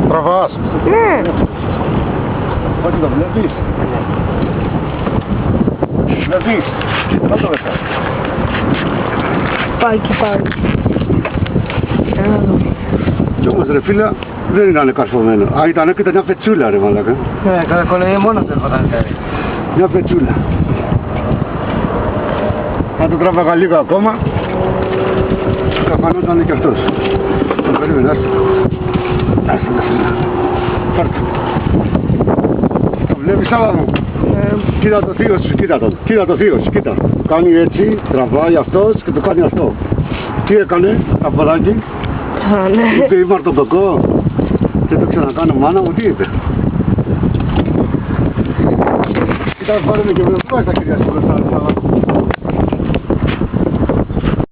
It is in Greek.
Τραβάς. Ναι. Όχι το βλέπεις. Βλέπεις. Να το βεθάς. Πάει και πάει. Κι όμως ρε φίλα, δεν ήταν καρφωμένο. Α, ήταν και μια πετσούλα ρε μαλάκα. Ναι, καρακολεύει μόνο το έρχονταν κάνει. Μια πετσούλα. Θα το τράβαγα λίγο ακόμα. Καφανόταν και αυτός. Τον περίμενε, άστο. Άστο, πάρτε. Το βλέπεις Σάβα μου. Κοίτα το θείο σου, κοίτα τον. Κοίτα το θείο σου, κοίτα. Κάνει έτσι, τραβάει αυτός και το κάνει αυτό. Τι έκανε, καπαράκι. Είπε είμαι αρτοπεκό. Και το ξανακάνω μάνα μου, τι είπε. Κοίτα πάρε με και με το πάει στα κυρία σου μπροστά.